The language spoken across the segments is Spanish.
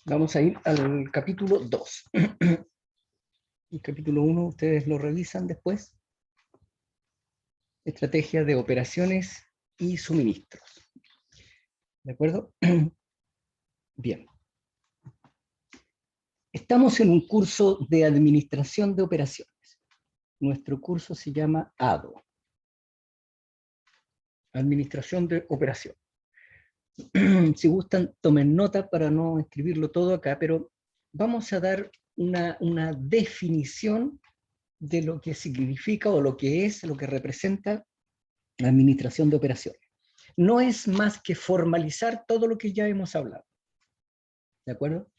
Vamos a ir al capítulo 2. El capítulo 1 ustedes lo revisan después. Estrategia de operaciones y suministros. ¿De acuerdo? Bien. Estamos en un curso de administración de operaciones. Nuestro curso se llama ADO. Administración de operaciones. Si gustan, tomen nota para no escribirlo todo acá, pero vamos a dar una definición de lo que significa o lo que es, lo que representa la administración de operaciones. No es más que formalizar todo lo que ya hemos hablado. ¿De acuerdo?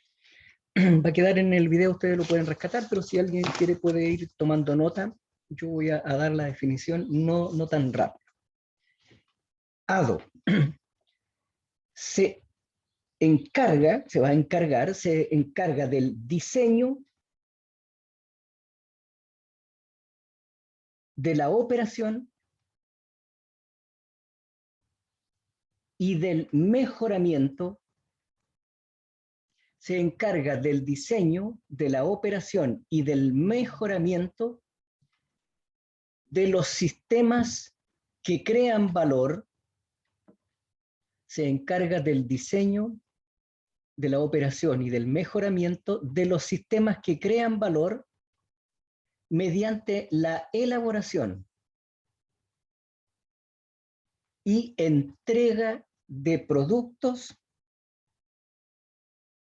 Va a quedar en el video, ustedes lo pueden rescatar, pero si alguien quiere puede ir tomando nota. Yo voy a dar la definición no tan rápido. ADO se encarga del diseño, de la operación y del mejoramiento. Se encarga del diseño, de la operación y del mejoramiento de los sistemas que crean valor. Se encarga del diseño, de la operación y del mejoramiento de los sistemas que crean valor mediante la elaboración y entrega de productos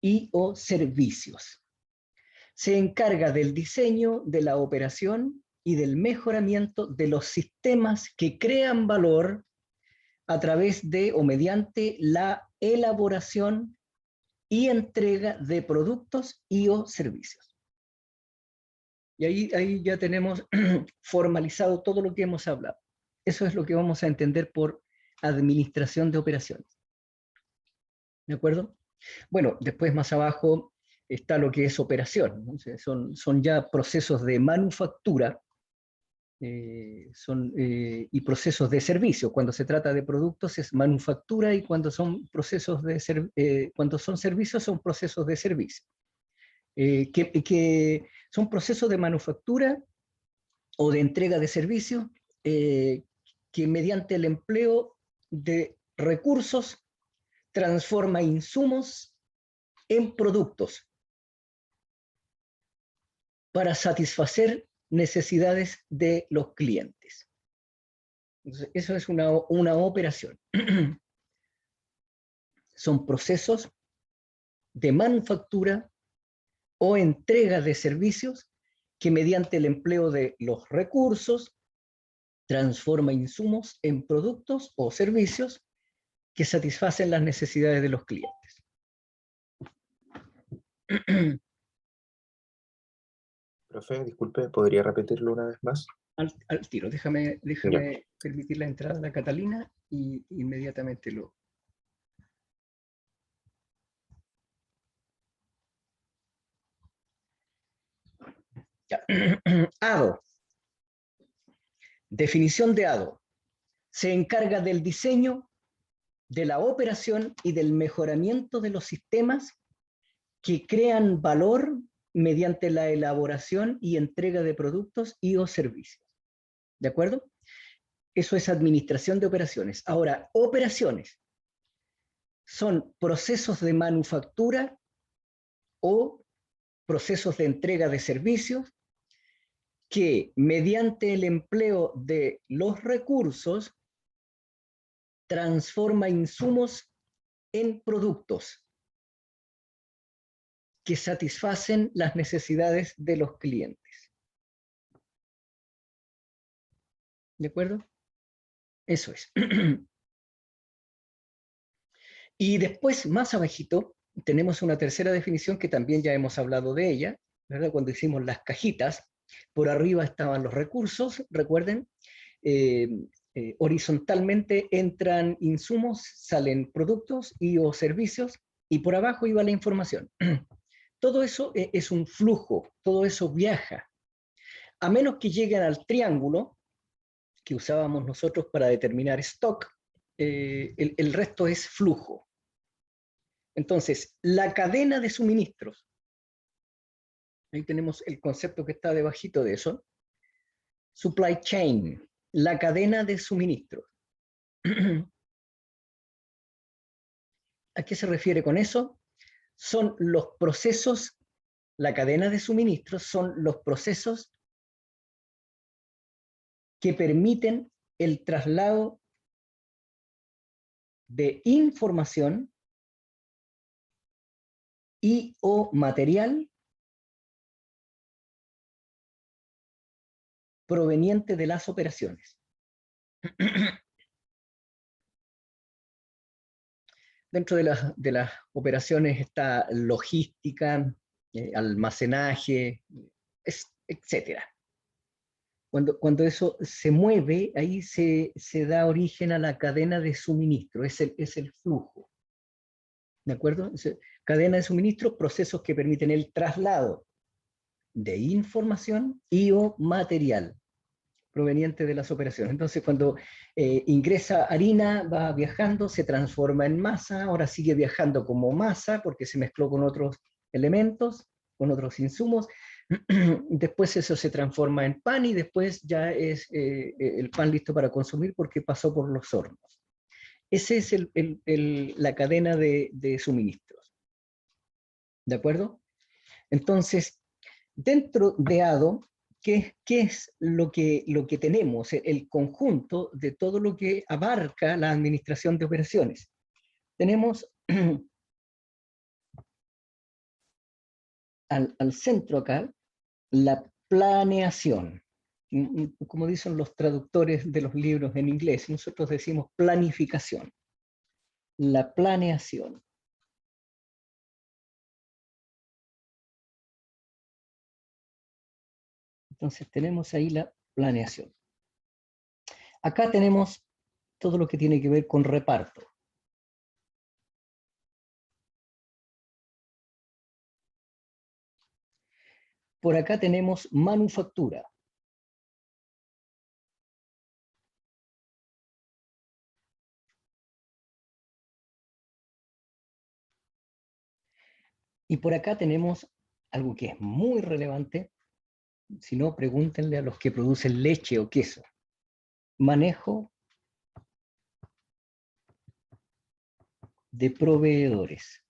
y o servicios. Se encarga del diseño, de la operación y del mejoramiento de los sistemas que crean valor a través de o mediante la elaboración y entrega de productos y o servicios. Y ahí ya tenemos formalizado todo lo que hemos hablado. Eso es lo que vamos a entender por administración de operaciones. ¿De acuerdo? Bueno, después más abajo está lo que es operación, ¿no? O sea, son ya procesos de manufactura y procesos de servicio. Cuando se trata de productos es manufactura y cuando son procesos cuando son servicios son procesos de servicio. Que son procesos de manufactura o de entrega de servicios que mediante el empleo de recursos transforma insumos en productos para satisfacer necesidades de los clientes. Entonces, eso es una operación. Son procesos de manufactura o entrega de servicios que mediante el empleo de los recursos transforma insumos en productos o servicios que satisfacen las necesidades de los clientes. Profe, disculpe, ¿podría repetirlo una vez más? Al tiro, déjame permitir la entrada de Catalina y inmediatamente lo... Ya. ADO. Definición de ADO. Se encarga del diseño, de la operación y del mejoramiento de los sistemas que crean valor mediante la elaboración y entrega de productos y o servicios. ¿De acuerdo? Eso es administración de operaciones. Ahora, operaciones son procesos de manufactura o procesos de entrega de servicios que mediante el empleo de los recursos transforma insumos en productos que satisfacen las necesidades de los clientes. ¿De acuerdo? Eso es. Y después, más abajito, tenemos una tercera definición que también ya hemos hablado de ella, ¿verdad? Cuando hicimos las cajitas, por arriba estaban los recursos, recuerden, horizontalmente entran insumos, salen productos y o servicios, y por abajo iba la información. Todo eso es un flujo, todo eso viaja. A menos que lleguen al triángulo que usábamos nosotros para determinar stock, el resto es flujo. Entonces, la cadena de suministros, ahí tenemos el concepto que está debajito de eso, supply chain, la cadena de suministros. ¿A qué se refiere con eso? Son los procesos, la cadena de suministros son los procesos que permiten el traslado de información y o material proveniente de las operaciones. Dentro de las operaciones está logística, almacenaje, etc. Cuando eso se mueve, ahí se da origen a la cadena de suministro, es el flujo. ¿De acuerdo? Cadena de suministro, procesos que permiten el traslado de información y o material proveniente de las operaciones. Entonces, cuando ingresa harina, va viajando, se transforma en masa, ahora sigue viajando como masa porque se mezcló con otros elementos, con otros insumos. Después eso se transforma en pan y después ya es el pan listo para consumir porque pasó por los hornos. Esa es la cadena de suministros. ¿De acuerdo? Entonces, dentro de ADO, ¿qué es lo que tenemos? El conjunto de todo lo que abarca la administración de operaciones. Tenemos al centro acá la planeación. Como dicen los traductores de los libros en inglés, nosotros decimos planificación. La planeación. Entonces tenemos ahí la planeación. Acá tenemos todo lo que tiene que ver con reparto. Por acá tenemos manufactura. Y por acá tenemos algo que es muy relevante, si no, pregúntenle a los que producen leche o queso. Manejo de proveedores.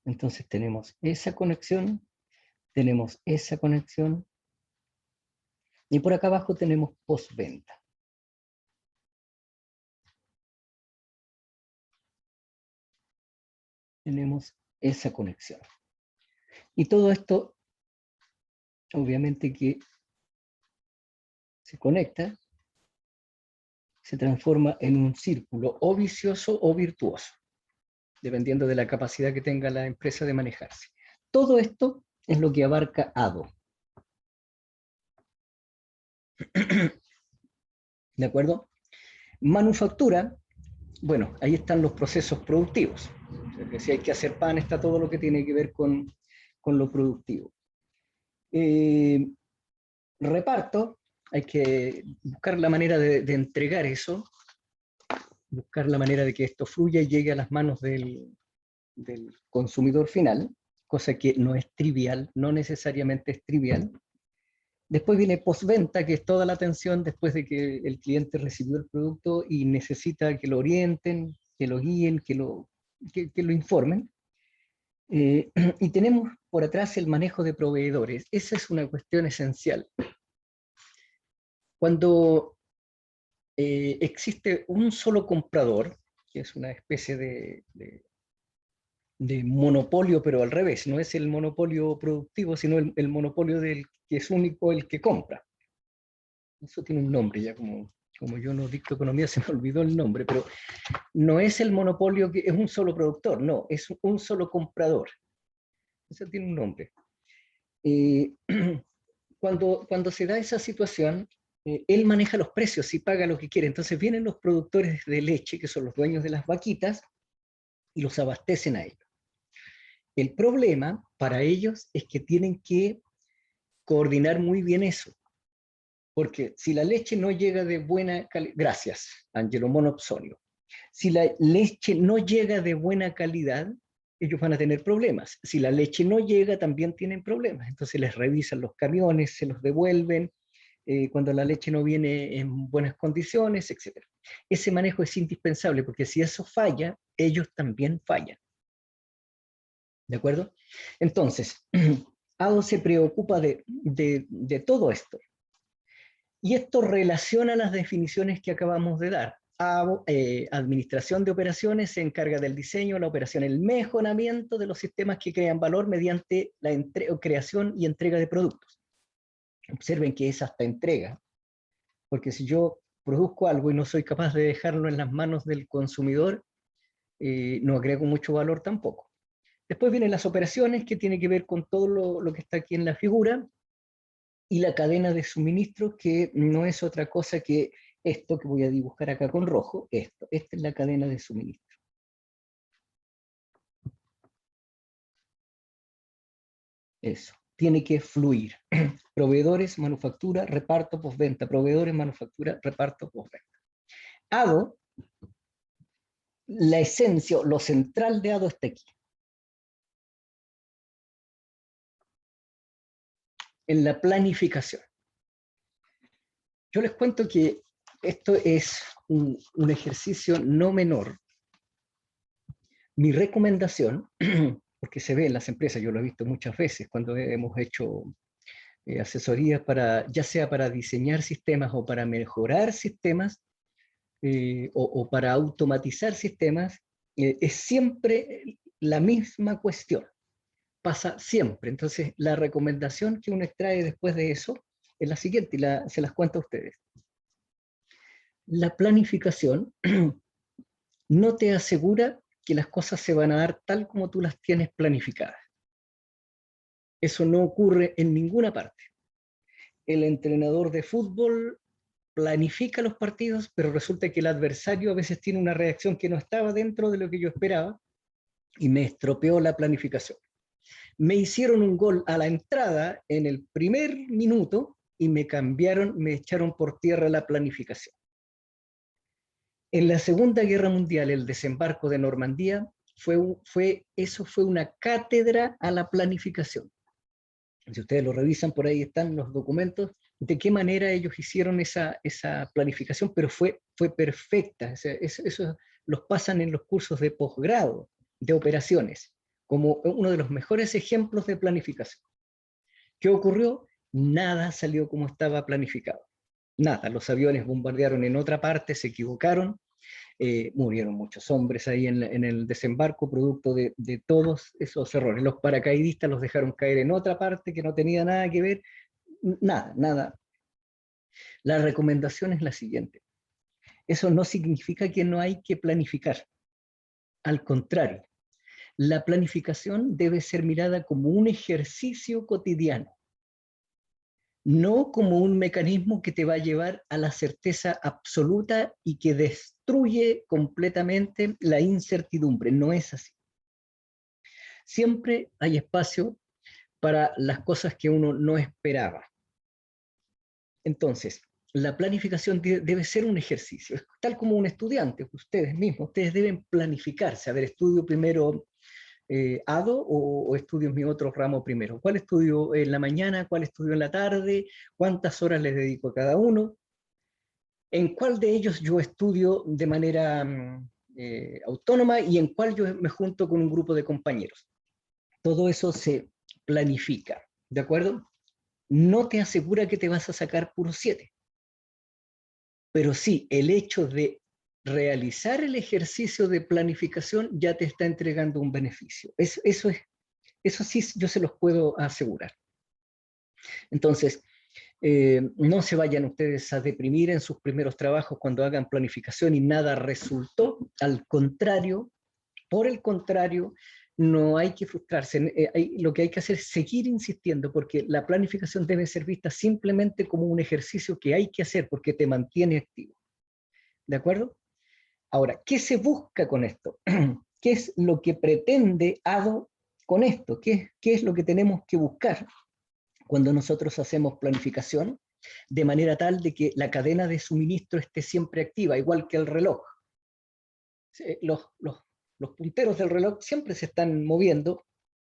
Entonces tenemos esa conexión, y por acá abajo tenemos postventa. Tenemos esa conexión. Y todo esto, obviamente que se conecta, se transforma en un círculo o vicioso o virtuoso, dependiendo de la capacidad que tenga la empresa de manejarse. Todo esto es lo que abarca ADO. ¿De acuerdo? Manufactura, bueno, ahí están los procesos productivos. O sea, que si hay que hacer pan, está todo lo que tiene que ver con lo productivo. Reparto, hay que buscar la manera de entregar eso, buscar la manera de que esto fluya y llegue a las manos del consumidor final, cosa que no es trivial, no necesariamente es trivial. Después viene postventa, que es toda la atención después de que el cliente recibió el producto y necesita que lo orienten, que lo guíen, que lo informen. Y tenemos por atrás el manejo de proveedores. Esa es una cuestión esencial. Cuando existe un solo comprador, que es una especie de monopolio, pero al revés, no es el monopolio productivo, sino el monopolio del que es único el que compra. Eso tiene un nombre, ya como yo no dicto economía se me olvidó el nombre, pero no es el monopolio que es un solo productor, no, es un solo comprador. Eso tiene un nombre. Cuando se da esa situación, él maneja los precios y paga lo que quiere. Entonces vienen los productores de leche, que son los dueños de las vaquitas, y los abastecen a ellos. El problema para ellos es que tienen que coordinar muy bien eso. Porque si la leche no llega de buena calidad, gracias, Angelo Monopsonio, si la leche no llega de buena calidad, ellos van a tener problemas. Si la leche no llega, también tienen problemas. Entonces les revisan los camiones, se los devuelven, cuando la leche no viene en buenas condiciones, etc. Ese manejo es indispensable, porque si eso falla, ellos también fallan. ¿De acuerdo? Entonces, ADO se preocupa de todo esto. Y esto relaciona las definiciones que acabamos de dar. Administración de operaciones se encarga del diseño, la operación, el mejoramiento de los sistemas que crean valor mediante la creación y entrega de productos. Observen que es hasta entrega, porque si yo produzco algo y no soy capaz de dejarlo en las manos del consumidor, no agrego mucho valor tampoco. Después vienen las operaciones, que tiene que ver con todo lo que está aquí en la figura, y la cadena de suministro, que no es otra cosa que esto que voy a dibujar acá con rojo, esta es la cadena de suministro. Eso, tiene que fluir. Proveedores, manufactura, reparto, postventa. Proveedores, manufactura, reparto, postventa. ADO, la esencia, lo central de ADO está aquí. En la planificación. Yo les cuento que esto es un ejercicio no menor. Mi recomendación, porque se ve en las empresas, yo lo he visto muchas veces cuando hemos hecho asesorías para, ya sea para diseñar sistemas o para mejorar sistemas, o para automatizar sistemas, es siempre la misma cuestión. Pasa siempre. Entonces, la recomendación que uno extrae después de eso es la siguiente, y se las cuento a ustedes. La planificación no te asegura que las cosas se van a dar tal como tú las tienes planificadas. Eso no ocurre en ninguna parte. El entrenador de fútbol planifica los partidos, pero resulta que el adversario a veces tiene una reacción que no estaba dentro de lo que yo esperaba y me estropeó la planificación. Me hicieron un gol a la entrada en el primer minuto y me cambiaron, me echaron por tierra la planificación. En la Segunda Guerra Mundial, el desembarco de Normandía eso fue una cátedra a la planificación. Si ustedes lo revisan, por ahí están los documentos de qué manera ellos hicieron esa planificación, pero fue perfecta. O sea, eso los pasan en los cursos de posgrado de operaciones, como uno de los mejores ejemplos de planificación. ¿Qué ocurrió? Nada salió como estaba planificado. Nada, los aviones bombardearon en otra parte, se equivocaron, murieron muchos hombres ahí en el desembarco, producto de todos esos errores. Los paracaidistas los dejaron caer en otra parte que no tenía nada que ver, nada. La recomendación es la siguiente. Eso no significa que no hay que planificar. Al contrario, la planificación debe ser mirada como un ejercicio cotidiano, no como un mecanismo que te va a llevar a la certeza absoluta y que destruye completamente la incertidumbre. No es así. Siempre hay espacio para las cosas que uno no esperaba. Entonces, la planificación debe ser un ejercicio, tal como un estudiante, ustedes mismos, ustedes deben planificarse. A ver, estudio primero ADO o estudio mi otro ramo primero. ¿Cuál estudio en la mañana? ¿Cuál estudio en la tarde? ¿Cuántas horas les dedico a cada uno? ¿En cuál de ellos yo estudio de manera autónoma y en cuál yo me junto con un grupo de compañeros? Todo eso se planifica, ¿de acuerdo? No te asegura que te vas a sacar puro 7, pero sí, el hecho de realizar el ejercicio de planificación ya te está entregando un beneficio. Eso sí, yo se los puedo asegurar. Entonces, no se vayan ustedes a deprimir en sus primeros trabajos cuando hagan planificación y nada resultó. Al contrario, por el contrario, no hay que frustrarse. Lo que hay que hacer es seguir insistiendo, porque la planificación debe ser vista simplemente como un ejercicio que hay que hacer porque te mantiene activo. ¿De acuerdo? Ahora, ¿qué se busca con esto? ¿Qué es lo que pretende ADO con esto? ¿Qué es lo que tenemos que buscar cuando nosotros hacemos planificación? de manera tal de que la cadena de suministro esté siempre activa, igual que el reloj. Los punteros del reloj siempre se están moviendo,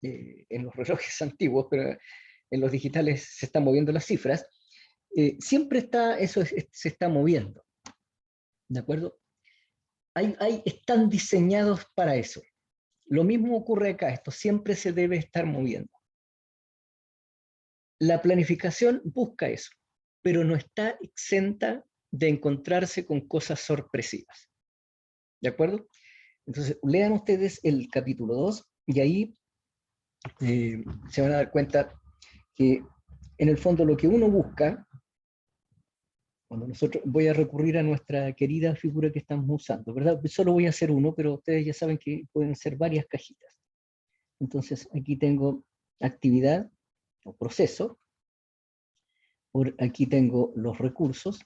en los relojes antiguos, pero en los digitales se están moviendo las cifras. Siempre está, se está moviendo, ¿de acuerdo? Están diseñados para eso. Lo mismo ocurre acá, esto siempre se debe estar moviendo. La planificación busca eso, pero no está exenta de encontrarse con cosas sorpresivas. ¿De acuerdo? Entonces, lean ustedes el capítulo 2 y ahí se van a dar cuenta que en el fondo lo que uno busca, cuando nosotros, voy a recurrir a nuestra querida figura que estamos usando, ¿verdad? Solo voy a hacer uno, pero ustedes ya saben que pueden ser varias cajitas. Entonces, aquí tengo actividad o proceso, por aquí tengo los recursos,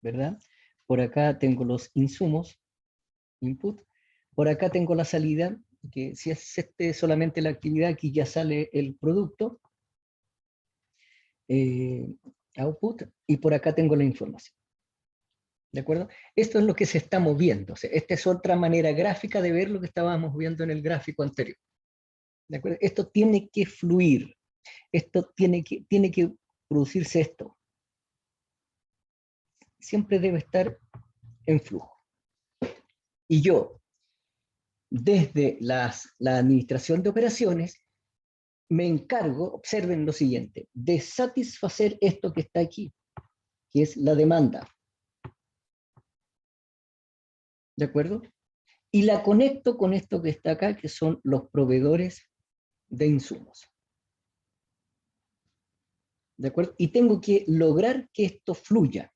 ¿verdad? Por acá tengo los insumos, input, por acá tengo la salida, que si es solamente la actividad, aquí ya sale el producto, output, y por acá tengo la información. ¿De acuerdo? Esto es lo que se está moviendo. O sea, esta es otra manera gráfica de ver lo que estábamos viendo en el gráfico anterior. ¿De acuerdo? Esto tiene que fluir. Esto tiene que producirse esto. Siempre debe estar en flujo. Y yo, desde la administración de operaciones, me encargo, observen lo siguiente, de satisfacer esto que está aquí, que es la demanda. ¿De acuerdo? Y la conecto con esto que está acá, que son los proveedores de insumos. ¿De acuerdo? Y tengo que lograr que esto fluya.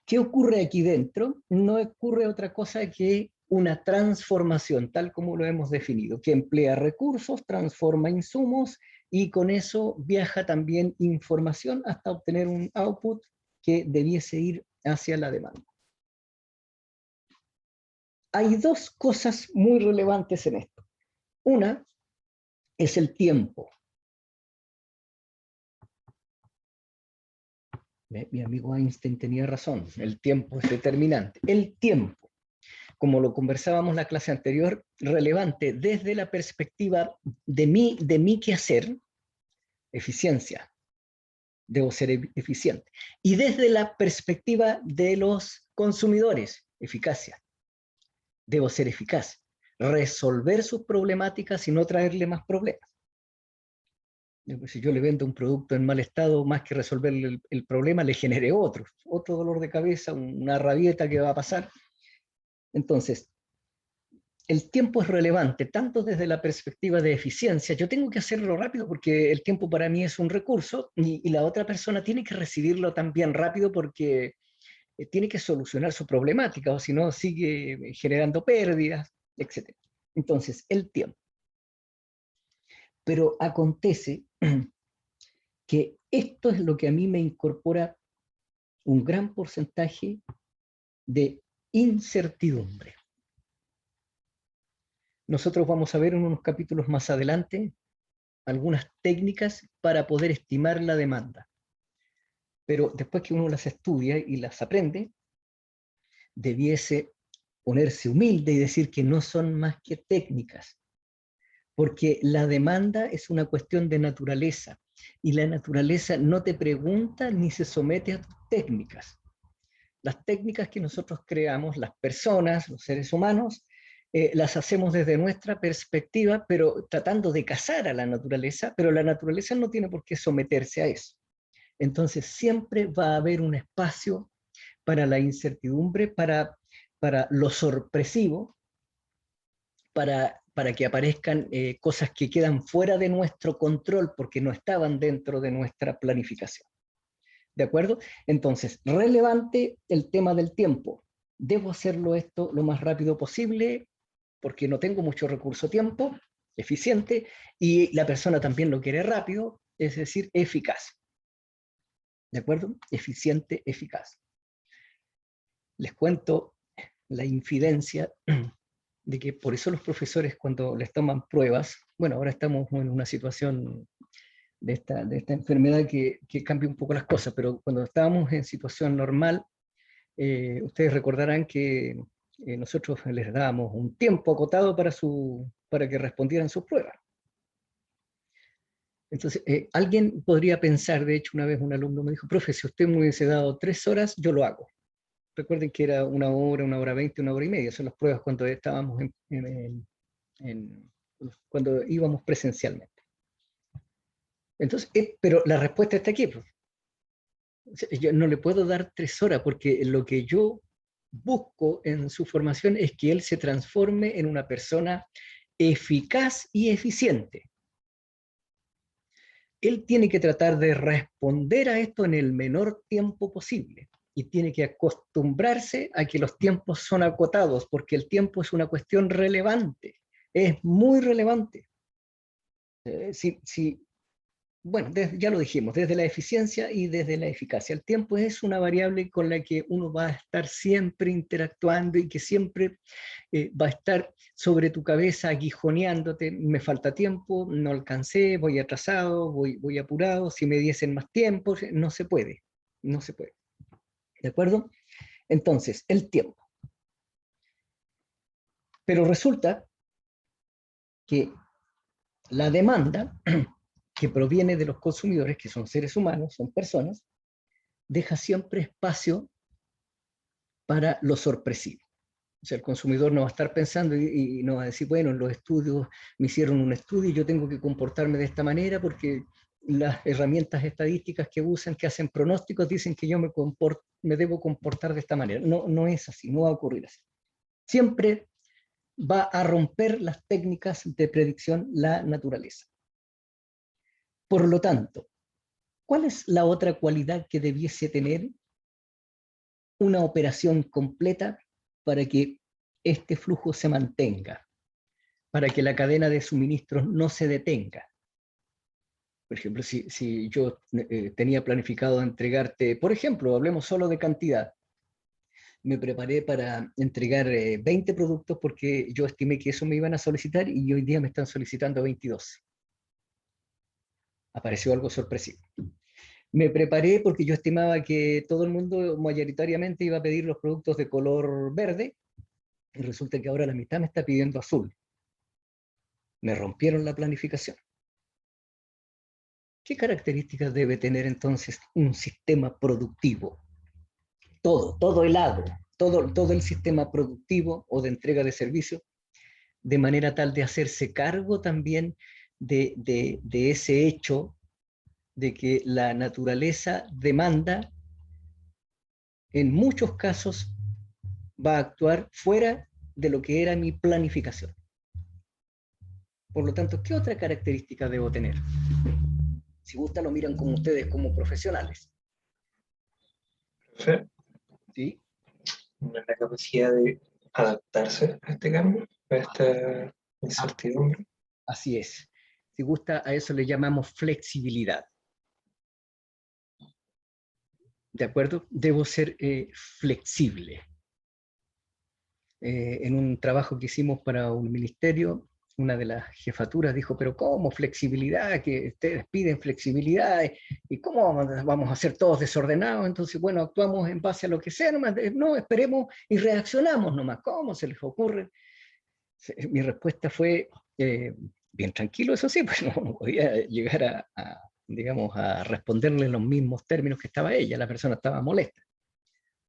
¿Qué ocurre aquí dentro? No ocurre otra cosa que una transformación, tal como lo hemos definido, que emplea recursos, transforma insumos y con eso viaja también información hasta obtener un output que debiese ir hacia la demanda. Hay dos cosas muy relevantes en esto. Una es el tiempo. Mi amigo Einstein tenía razón, el tiempo es determinante. El tiempo, como lo conversábamos en la clase anterior, relevante desde la perspectiva de mi quehacer, eficiencia, debo ser eficiente, y desde la perspectiva de los consumidores, eficacia, debo ser eficaz, resolver sus problemáticas y no traerle más problemas. Si yo le vendo un producto en mal estado, más que resolver el problema, le generé otro dolor de cabeza, una rabieta que va a pasar. Entonces, el tiempo es relevante, tanto desde la perspectiva de eficiencia. Yo tengo que hacerlo rápido porque el tiempo para mí es un recurso y la otra persona tiene que recibirlo también rápido porque tiene que solucionar su problemática o si no sigue generando pérdidas, etc. Entonces, el tiempo. Pero acontece que esto es lo que a mí me incorpora un gran porcentaje de incertidumbre. Nosotros vamos a ver en unos capítulos más adelante algunas técnicas para poder estimar la demanda. Pero después que uno las estudia y las aprende, debiese ponerse humilde y decir que no son más que técnicas, porque la demanda es una cuestión de naturaleza, y la naturaleza no te pregunta ni se somete a tus técnicas. Las técnicas que nosotros creamos, las personas, los seres humanos, las hacemos desde nuestra perspectiva, pero tratando de cazar a la naturaleza, pero la naturaleza no tiene por qué someterse a eso. Entonces siempre va a haber un espacio para la incertidumbre, para lo sorpresivo, para que aparezcan cosas que quedan fuera de nuestro control porque no estaban dentro de nuestra planificación. ¿De acuerdo? Entonces, relevante el tema del tiempo. Debo hacerlo esto lo más rápido posible porque no tengo mucho recurso tiempo, eficiente, y la persona también lo quiere rápido, es decir, eficaz. ¿De acuerdo? Eficiente, eficaz. Les cuento la infidencia de que por eso los profesores cuando les toman pruebas, bueno, ahora estamos en una situación de esta enfermedad que cambia un poco las cosas, pero cuando estábamos en situación normal, ustedes recordarán que nosotros les dábamos un tiempo acotado para que respondieran sus pruebas. Entonces, alguien podría pensar, de hecho, una vez un alumno me dijo, profe, si usted me hubiese dado 3 horas, yo lo hago. Recuerden que era 1 hora 20, 1 hora y media, son las pruebas cuando estábamos cuando íbamos presencialmente. Entonces, pero la respuesta está aquí, pues. Yo no le puedo dar 3 horas porque lo que yo busco en su formación es que él se transforme en una persona eficaz y eficiente. Él tiene que tratar de responder a esto en el menor tiempo posible y tiene que acostumbrarse a que los tiempos son acotados porque el tiempo es una cuestión relevante, es muy relevante. Bueno, ya lo dijimos, desde la eficiencia y desde la eficacia. El tiempo es una variable con la que uno va a estar siempre interactuando y que siempre va a estar sobre tu cabeza aguijoneándote. Me falta tiempo, no alcancé, voy atrasado, voy apurado, si me diesen más tiempo, no se puede, no se puede. ¿De acuerdo? Entonces, el tiempo. Pero resulta que la demanda que proviene de los consumidores, que son seres humanos, son personas, deja siempre espacio para lo sorpresivo. O sea, el consumidor no va a estar pensando y no va a decir, bueno, en los estudios me hicieron un estudio y yo tengo que comportarme de esta manera porque las herramientas estadísticas que usan, que hacen pronósticos, dicen que yo me debo comportar de esta manera. No, no es así, no va a ocurrir así. Siempre va a romper las técnicas de predicción la naturaleza. Por lo tanto, ¿cuál es la otra cualidad que debiese tener una operación completa para que este flujo se mantenga, para que la cadena de suministros no se detenga? Por ejemplo, si yo tenía planificado entregarte, por ejemplo, hablemos solo de cantidad, me preparé para entregar 20 productos porque yo estimé que eso me iban a solicitar y hoy día me están solicitando 22. Apareció algo sorpresivo. Me preparé porque yo estimaba que todo el mundo mayoritariamente iba a pedir los productos de color verde y resulta que ahora la mitad me está pidiendo azul. Me rompieron la planificación. ¿Qué características debe tener entonces un sistema productivo? Todo el agro, todo el sistema productivo o de entrega de servicios, de manera tal de hacerse cargo también de ese hecho de que la naturaleza demanda, en muchos casos, va a actuar fuera de lo que era mi planificación. Por lo tanto, ¿qué otra característica debo tener? Si gusta, lo miran como ustedes, como profesionales. Profe, ¿Sí? la capacidad de adaptarse a este cambio, a esta incertidumbre. Así es. Si gusta, a eso le llamamos flexibilidad. ¿De acuerdo? Debo ser flexible. En un trabajo que hicimos para un ministerio, una de las jefaturas dijo, pero ¿cómo flexibilidad? Que ustedes piden flexibilidad y ¿cómo vamos a ser todos desordenados? Entonces, bueno, actuamos en base a lo que sea, nomás, no, esperemos y reaccionamos nomás. ¿Cómo se les ocurre? Mi respuesta fue bien tranquilo, eso sí, pues no podía llegar digamos, a responderle en los mismos términos que estaba ella, la persona estaba molesta.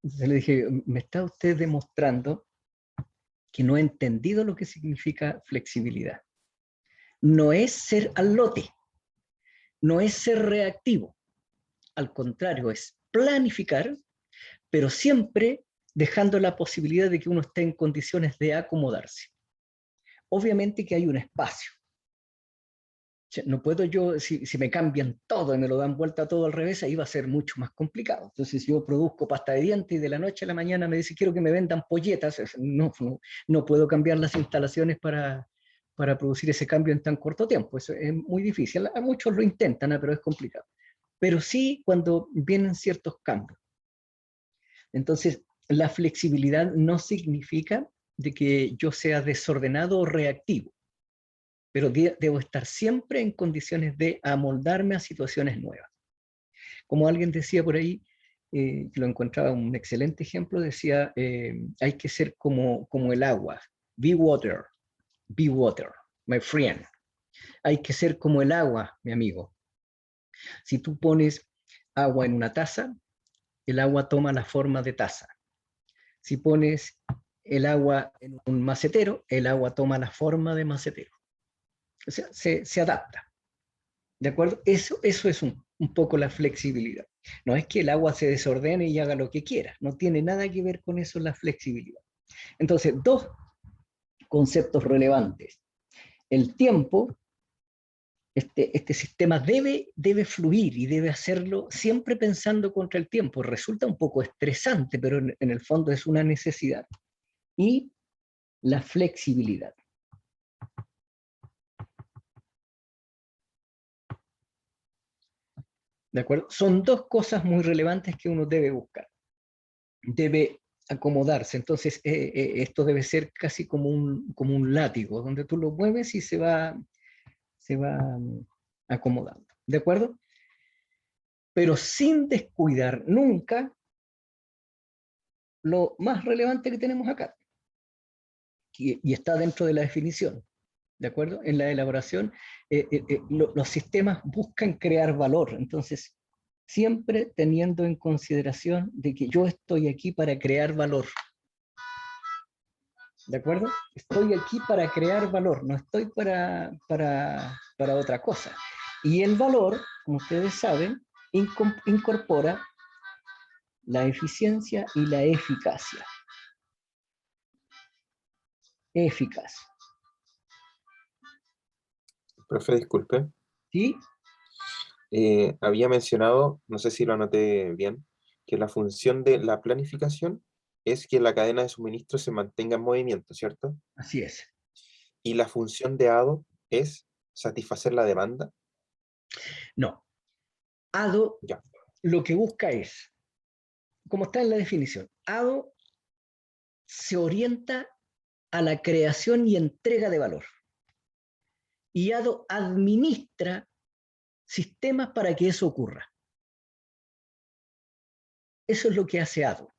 Entonces le dije, me está usted demostrando que no ha entendido lo que significa flexibilidad. No es ser al lote, no es ser reactivo, al contrario, es planificar, pero siempre dejando la posibilidad de que uno esté en condiciones de acomodarse. Obviamente que hay un espacio. No puedo yo, si me cambian todo y me lo dan vuelta todo al revés, ahí va a ser mucho más complicado. Entonces, si yo produzco pasta de dientes y de la noche a la mañana me dice quiero que me vendan polletas, no puedo cambiar las instalaciones para producir ese cambio en tan corto tiempo. Eso es muy difícil. A muchos lo intentan, pero es complicado. Pero sí cuando vienen ciertos cambios. Entonces, la flexibilidad no significa de que yo sea desordenado o reactivo. pero debo estar siempre en condiciones de amoldarme a situaciones nuevas. Como alguien decía por ahí, lo encontraba un excelente ejemplo, decía, hay que ser como el agua. Be water, my friend. Hay que ser como el agua, mi amigo. Si tú pones agua en una taza, el agua toma la forma de taza. Si pones el agua en un macetero, el agua toma la forma de macetero. O sea, se adapta. ¿De acuerdo? Eso es un poco la flexibilidad. No es que el agua se desordene y haga lo que quiera. No tiene nada que ver con eso la flexibilidad. Entonces, dos conceptos relevantes. El tiempo, este sistema debe fluir y debe hacerlo siempre pensando contra el tiempo. Resulta un poco estresante, pero en el fondo es una necesidad. Y la flexibilidad. ¿De acuerdo? Son dos cosas muy relevantes que uno debe buscar. Debe acomodarse. Entonces, esto debe ser casi como un látigo, donde tú lo mueves y se va acomodando. ¿De acuerdo? Pero sin descuidar nunca lo más relevante que tenemos acá. Y está dentro de la definición. ¿De acuerdo? En la elaboración, los sistemas buscan crear valor. Entonces, siempre teniendo en consideración de que yo estoy aquí para crear valor. ¿De acuerdo? Estoy aquí para crear valor, no estoy para otra cosa. Y el valor, como ustedes saben, incorpora la eficiencia y la eficacia. Eficaz. Profe, disculpe. ¿Sí? Había mencionado, no sé si lo anoté bien, que la función de la planificación es que la cadena de suministro se mantenga en movimiento, ¿cierto? Así es. Y la función de ADO es satisfacer la demanda. No. ADO Ya, lo que busca es, como está en la definición, ADO se orienta a la creación y entrega de valor. Y ADO administra sistemas para que eso ocurra. Eso es lo que hace ADO.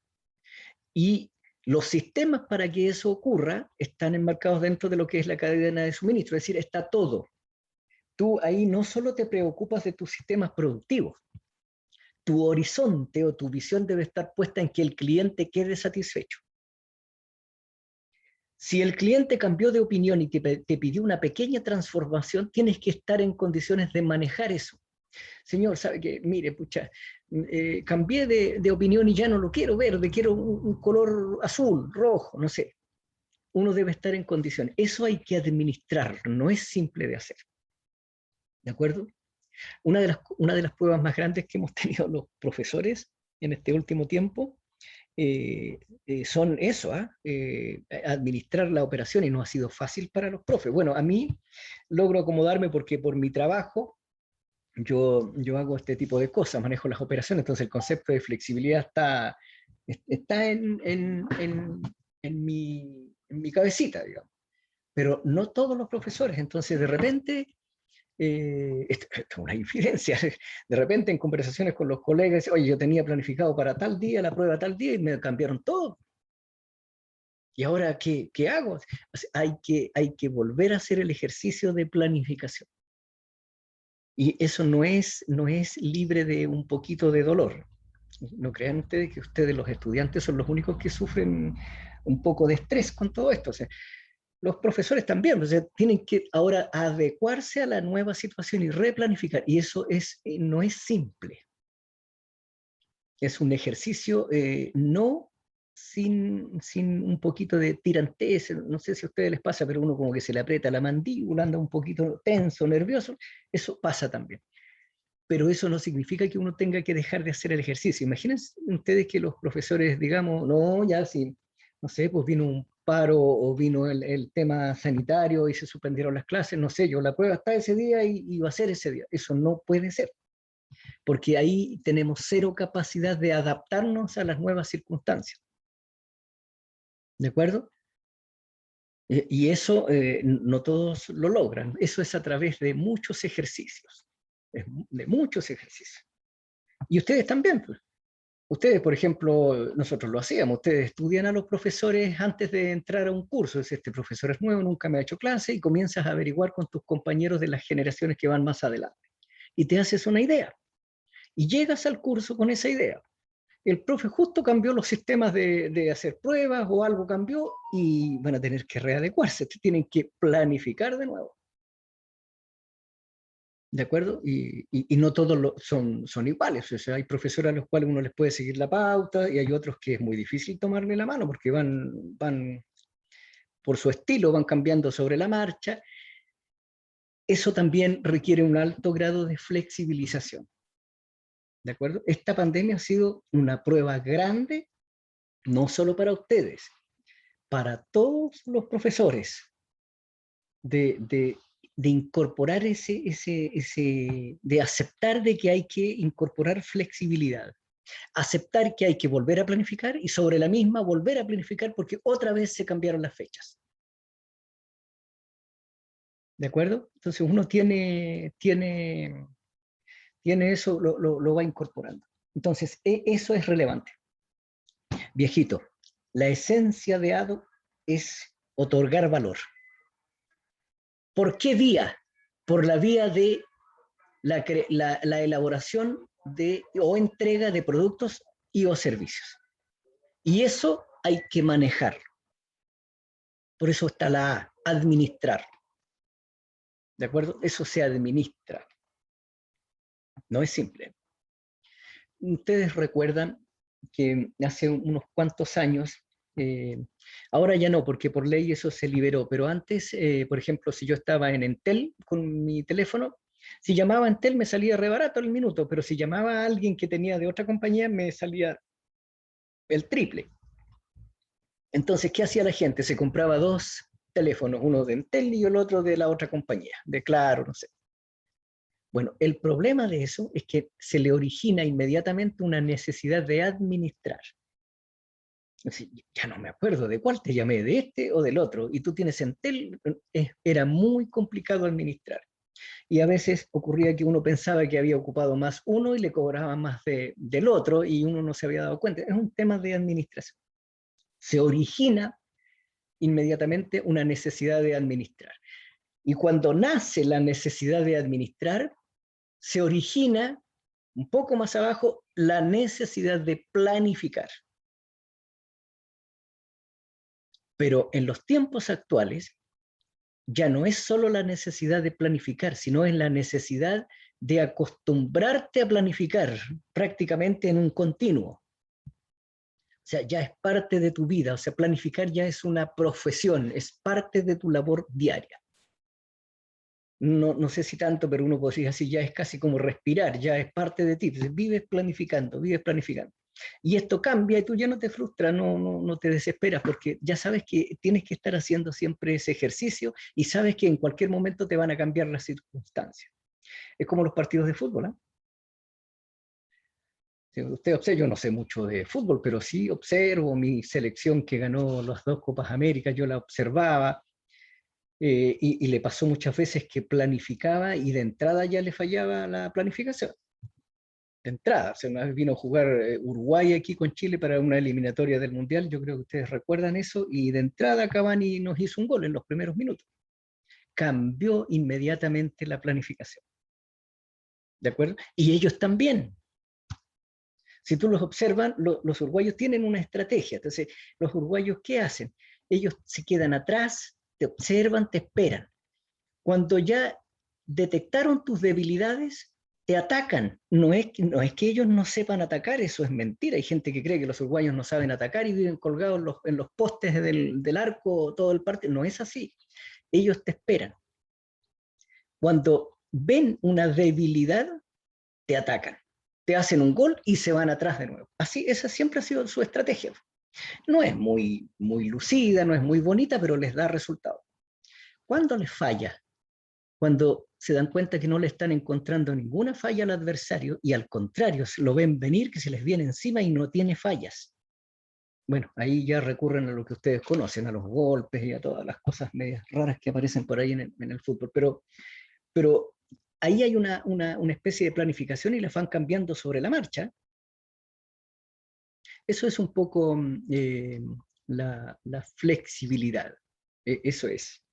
Y los sistemas para que eso ocurra están enmarcados dentro de lo que es la cadena de suministro, es decir, está todo. Tú ahí no solo te preocupas de tus sistemas productivos, tu horizonte o tu visión debe estar puesta en que el cliente quede satisfecho. Si el cliente cambió de opinión y te pidió una pequeña transformación, tienes que estar en condiciones de manejar eso. Señor, sabe que, mire, pucha, cambié de opinión y ya no lo quiero verde, quiero un color azul, rojo, no sé. Uno debe estar en condiciones. Eso hay que administrar, no es simple de hacer. ¿De acuerdo? Una de las pruebas más grandes que hemos tenido los profesores en este último tiempo son eso, administrar la operación, y no ha sido fácil para los profes. Bueno, a mí logro acomodarme porque por mi trabajo yo hago este tipo de cosas, manejo las operaciones, entonces el concepto de flexibilidad está en mi cabecita, digamos. Pero no todos los profesores, entonces de repente, esto es una infidencia, de repente en conversaciones con los colegas, oye, yo tenía planificado para tal día, la prueba tal día, y me cambiaron todo. ¿Y ahora qué hago? O sea, hay que volver a hacer el ejercicio de planificación. Y eso no es libre de un poquito de dolor. No crean ustedes que ustedes, los estudiantes, son los únicos que sufren un poco de estrés con todo esto. O sea, los profesores también, o sea, tienen que ahora adecuarse a la nueva situación y replanificar. Y eso no es simple. Es un ejercicio no sin un poquito de tirantez. No sé si a ustedes les pasa, pero uno como que se le aprieta la mandíbula, anda un poquito tenso, nervioso. Eso pasa también. Pero eso no significa que uno tenga que dejar de hacer el ejercicio. Imagínense ustedes que los profesores, digamos, no, ya si, no sé, pues vino un paro o vino el tema sanitario y se suspendieron las clases, no sé, yo la prueba está ese día y va a ser ese día. Eso no puede ser, porque ahí tenemos cero capacidad de adaptarnos a las nuevas circunstancias. ¿De acuerdo? Y eso no todos lo logran. Eso es a través de muchos ejercicios. De muchos ejercicios. Y ustedes también, pues. Ustedes, por ejemplo, nosotros lo hacíamos, ustedes estudian a los profesores antes de entrar a un curso. Es este profesor es nuevo, nunca me ha hecho clase, y comienzas a averiguar con tus compañeros de las generaciones que van más adelante. Y te haces una idea. Y llegas al curso con esa idea. El profe justo cambió los sistemas de hacer pruebas o algo cambió y van a tener que readecuarse, tienen que planificar de nuevo. ¿De acuerdo? Y no todos son iguales. O sea, hay profesores a los cuales uno les puede seguir la pauta y hay otros que es muy difícil tomarle la mano porque van por su estilo, van cambiando sobre la marcha. Eso también requiere un alto grado de flexibilización. ¿De acuerdo? Esta pandemia ha sido una prueba grande, no solo para ustedes, para todos los profesores, de incorporar de aceptar de que hay que incorporar flexibilidad, aceptar que hay que volver a planificar y sobre la misma volver a planificar porque otra vez se cambiaron las fechas. ¿De acuerdo? Entonces uno tiene eso, lo va incorporando. Entonces, eso es relevante. Viejito, la esencia de ADO es otorgar valor. ¿Por qué vía? Por la vía de la elaboración o entrega de productos y o servicios. Y eso hay que manejar. Por eso está la A, administrar. ¿De acuerdo? Eso se administra. No es simple. Ustedes recuerdan que hace unos cuantos años, ahora ya no, porque por ley eso se liberó, pero antes, por ejemplo, si yo estaba en Entel con mi teléfono, si llamaba a Entel me salía re barato el minuto, pero si llamaba a alguien que tenía de otra compañía me salía el triple. Entonces, ¿qué hacía la gente? Se compraba dos teléfonos, uno de Entel y el otro de la otra compañía, de Claro, no sé. Bueno, el problema de eso es que se le origina inmediatamente una necesidad de administrar. Ya no me acuerdo de cuál te llamé, de este o del otro, y tú tienes Entel, era muy complicado administrar. Y a veces ocurría que uno pensaba que había ocupado más uno y le cobraba más del otro y uno no se había dado cuenta. Es un tema de administración. Se origina inmediatamente una necesidad de administrar. Y cuando nace la necesidad de administrar, se origina un poco más abajo la necesidad de planificar. Pero en los tiempos actuales ya no es solo la necesidad de planificar, sino es la necesidad de acostumbrarte a planificar prácticamente en un continuo. O sea, ya es parte de tu vida, o sea, planificar ya es una profesión, es parte de tu labor diaria. No sé si tanto, pero uno podría decir así, ya es casi como respirar, ya es parte de ti. Entonces, vives planificando, vives planificando. Y esto cambia y tú ya no te frustras, no te desesperas, porque ya sabes que tienes que estar haciendo siempre ese ejercicio y sabes que en cualquier momento te van a cambiar las circunstancias. Es como los partidos de fútbol, ¿eh? Si usted observa, yo no sé mucho de fútbol, pero sí observo mi selección que ganó las 2 Copas América, yo la observaba, y le pasó muchas veces que planificaba y de entrada ya le fallaba la planificación. De entrada, o sea, una vez vino a jugar Uruguay aquí con Chile para una eliminatoria del Mundial, yo creo que ustedes recuerdan eso, y de entrada Cavani nos hizo un gol en los primeros minutos. Cambió inmediatamente la planificación. ¿De acuerdo? Y ellos también. Si tú los observas, los uruguayos tienen una estrategia. Entonces, los uruguayos, ¿qué hacen? Ellos se quedan atrás, te observan, te esperan. Cuando ya detectaron tus debilidades, te atacan. No es que ellos no sepan atacar, eso es mentira. Hay gente que cree que los uruguayos no saben atacar y viven colgados en los postes del arco todo el partido. No es así. Ellos te esperan. Cuando ven una debilidad, te atacan. Te hacen un gol y se van atrás de nuevo. Así, esa siempre ha sido su estrategia. No es muy lucida, no es muy bonita, pero les da resultado. ¿Cuándo les falla? Cuando se dan cuenta que no le están encontrando ninguna falla al adversario y al contrario, lo ven venir, que se les viene encima y no tiene fallas. bueno, ahí ya recurren a lo que ustedes conocen, a los golpes y a todas las cosas medias raras que aparecen por ahí en el fútbol. Pero ahí hay una especie de planificación y la van cambiando sobre la marcha. Eso es un poco la flexibilidad. Eso es,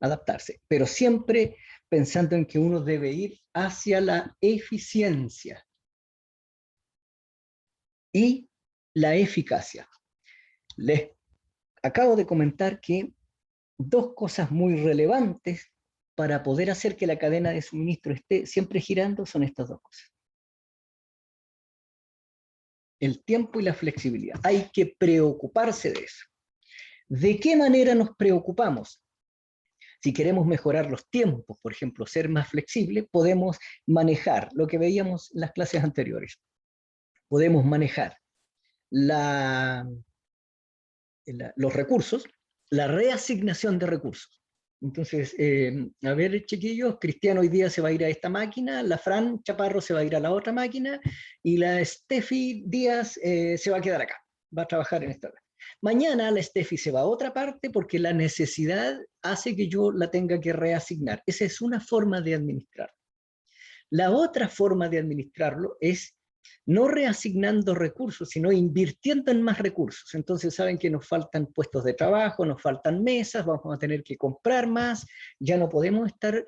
adaptarse. Pero siempre pensando en que uno debe ir hacia la eficiencia y la eficacia. Les acabo de comentar que dos cosas muy relevantes para poder hacer que la cadena de suministro esté siempre girando son estas dos cosas. El tiempo y la flexibilidad. Hay que preocuparse de eso. ¿De qué manera nos preocupamos? Si queremos mejorar los tiempos, por ejemplo, ser más flexible, podemos manejar lo que veíamos en las clases anteriores. Podemos manejar los recursos, la reasignación de recursos. Entonces, a ver, chiquillos, Cristiano hoy día se va a ir a esta máquina, la Fran Chaparro se va a ir a la otra máquina y la Steffi Díaz se va a quedar acá, va a trabajar en esta. Mañana la Steffi se va a otra parte porque la necesidad hace que yo la tenga que reasignar. Esa es una forma de administrar. La otra forma de administrarlo es no reasignando recursos, sino invirtiendo en más recursos. Entonces saben que nos faltan puestos de trabajo, nos faltan mesas, vamos a tener que comprar más, ya no podemos estar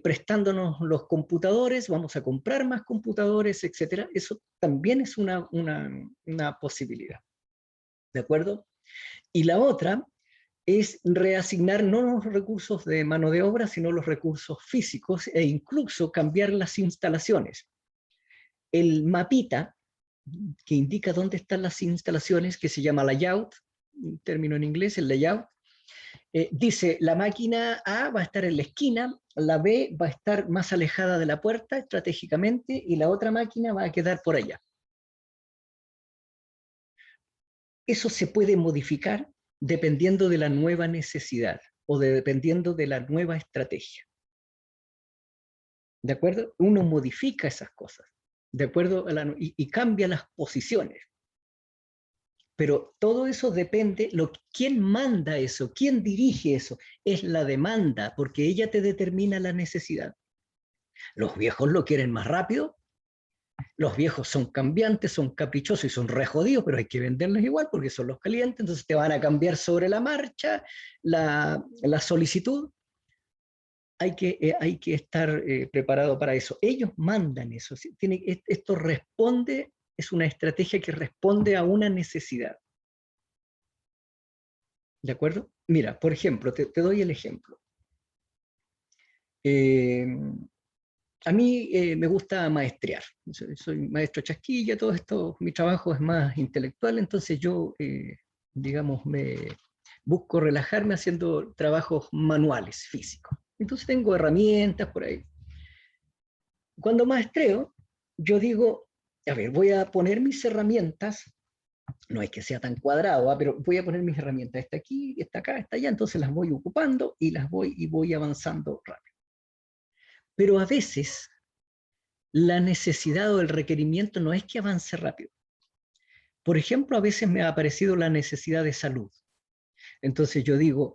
prestándonos los computadores, vamos a comprar más computadores, etc. Eso también es una posibilidad. ¿De acuerdo? Y la otra es reasignar no los recursos de mano de obra, sino los recursos físicos e incluso cambiar las instalaciones. El mapita, que indica dónde están las instalaciones, que se llama layout, un término en inglés, el layout, dice la máquina A va a estar en la esquina, la B va a estar más alejada de la puerta estratégicamente y la otra máquina va a quedar por allá. Eso se puede modificar dependiendo de la nueva necesidad o dependiendo de la nueva estrategia. ¿De acuerdo? Uno modifica esas cosas, ¿de acuerdo? Y cambia las posiciones. Pero todo eso depende, ¿quién manda eso? ¿Quién dirige eso? Es la demanda, porque ella te determina la necesidad. Los viejos lo quieren más rápido, los viejos son cambiantes, son caprichosos y son re jodidos, pero hay que venderlos igual porque son los calientes, entonces te van a cambiar sobre la marcha la solicitud. Hay que estar preparado para eso. Ellos mandan eso. Esto responde, es una estrategia que responde a una necesidad. ¿De acuerdo? Mira, por ejemplo, te doy el ejemplo. A mí me gusta maestrear. Soy maestro chasquilla, todo esto, mi trabajo es más intelectual, entonces yo, digamos, me busco relajarme haciendo trabajos manuales, físicos. Entonces tengo herramientas por ahí. Cuando maestreo, yo digo, a ver, voy a poner mis herramientas, no es que sea tan cuadrado, pero voy a poner mis herramientas, está aquí, está acá, está allá, entonces las voy ocupando y voy avanzando rápido. Pero a veces la necesidad o el requerimiento no es que avance rápido. Por ejemplo, a veces me ha aparecido la necesidad de salud. Entonces yo digo,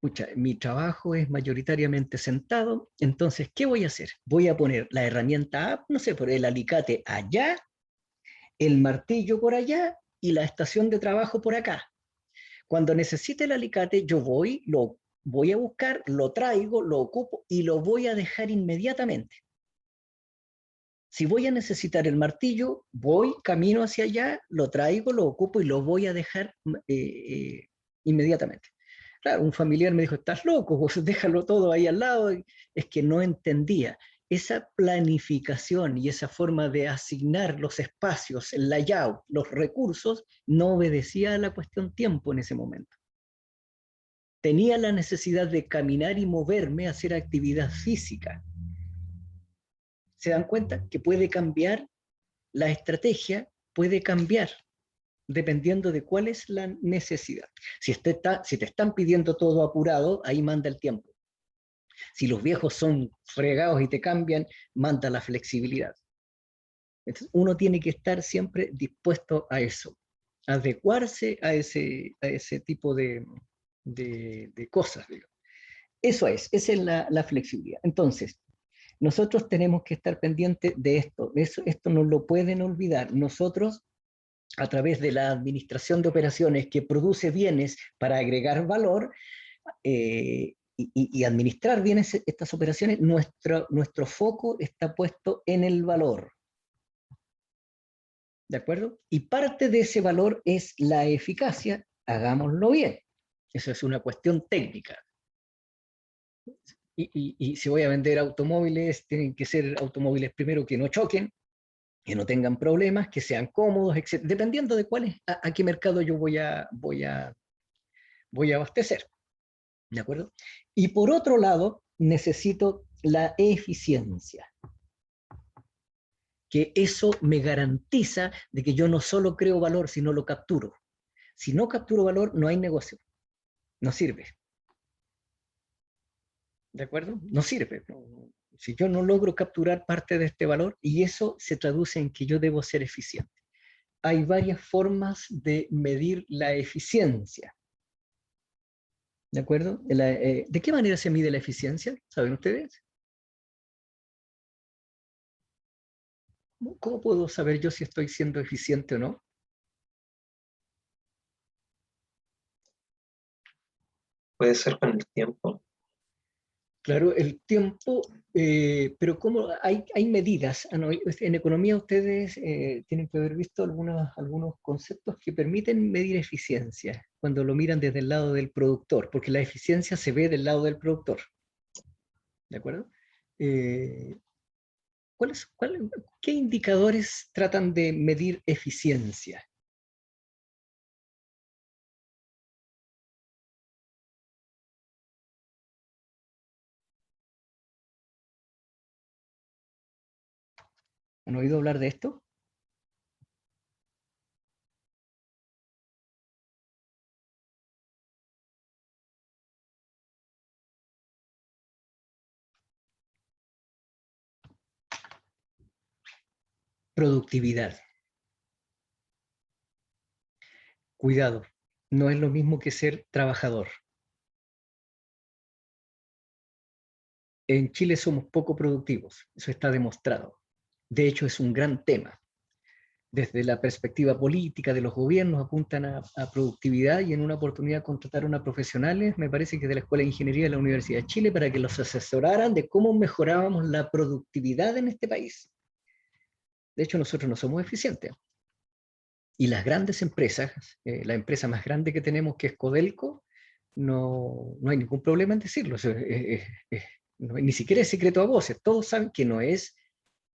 pucha, mi trabajo es mayoritariamente sentado, entonces, ¿qué voy a hacer? Voy a poner la herramienta A, no sé, por el alicate allá, el martillo por allá y la estación de trabajo por acá. Cuando necesite el alicate, yo lo voy a buscar, lo traigo, lo ocupo y lo voy a dejar inmediatamente. Si voy a necesitar el martillo, voy, camino hacia allá, lo traigo, lo ocupo y lo voy a dejar inmediatamente. Claro, un familiar me dijo, estás loco, vos déjalo todo ahí al lado. Es que no entendía. Esa planificación y esa forma de asignar los espacios, el layout, los recursos, no obedecía a la cuestión tiempo en ese momento. Tenía la necesidad de caminar y moverme, hacer actividad física. ¿Se dan cuenta que puede cambiar? La estrategia puede cambiar dependiendo de cuál es la necesidad. Si te están pidiendo todo apurado, ahí manda el tiempo. Si los viejos son fregados y te cambian, manda la flexibilidad. Entonces, uno tiene que estar siempre dispuesto a eso. adecuarse a ese tipo de cosas, digamos. Esa es la flexibilidad. Entonces, nosotros tenemos que estar pendientes de esto. Esto no lo pueden olvidar. Nosotros, a través de la administración de operaciones que produce bienes para agregar valor y administrar bien estas operaciones, nuestro foco está puesto en el valor. ¿De acuerdo? Y parte de ese valor es la eficacia, hagámoslo bien. Eso es una cuestión técnica. Y si voy a vender automóviles, tienen que ser automóviles primero que no choquen, que no tengan problemas, que sean cómodos, etc. Dependiendo de cuál es, a qué mercado yo voy a abastecer. ¿De acuerdo? Y por otro lado, necesito la eficiencia. Que eso me garantiza de que yo no solo creo valor, sino lo capturo. Si no capturo valor, no hay negocio. No sirve. ¿De acuerdo? No sirve. Si yo no logro capturar parte de este valor, y eso se traduce en que yo debo ser eficiente. Hay varias formas de medir la eficiencia. ¿De acuerdo? ¿De qué manera se mide la eficiencia? ¿Saben ustedes? ¿Cómo puedo saber yo si estoy siendo eficiente o no? Puede ser con el tiempo. Claro, el tiempo, pero ¿cómo? Hay medidas. En economía ustedes tienen que haber visto algunos conceptos que permiten medir eficiencia cuando lo miran desde el lado del productor, porque la eficiencia se ve del lado del productor. ¿De acuerdo? Eh, ¿Qué indicadores tratan de medir eficiencia? ¿Han oído hablar de esto? Productividad. Cuidado, no es lo mismo que ser trabajador. En Chile somos poco productivos, eso está demostrado. De hecho, es un gran tema. Desde la perspectiva política de los gobiernos apuntan a productividad y en una oportunidad contrataron a profesionales, me parece que de la Escuela de Ingeniería de la Universidad de Chile, para que los asesoraran de cómo mejorábamos la productividad en este país. De hecho, nosotros no somos eficientes. Y las grandes empresas, la empresa más grande que tenemos, que es Codelco, no hay ningún problema en decirlo. Ni siquiera es secreto a voces. Todos saben que no es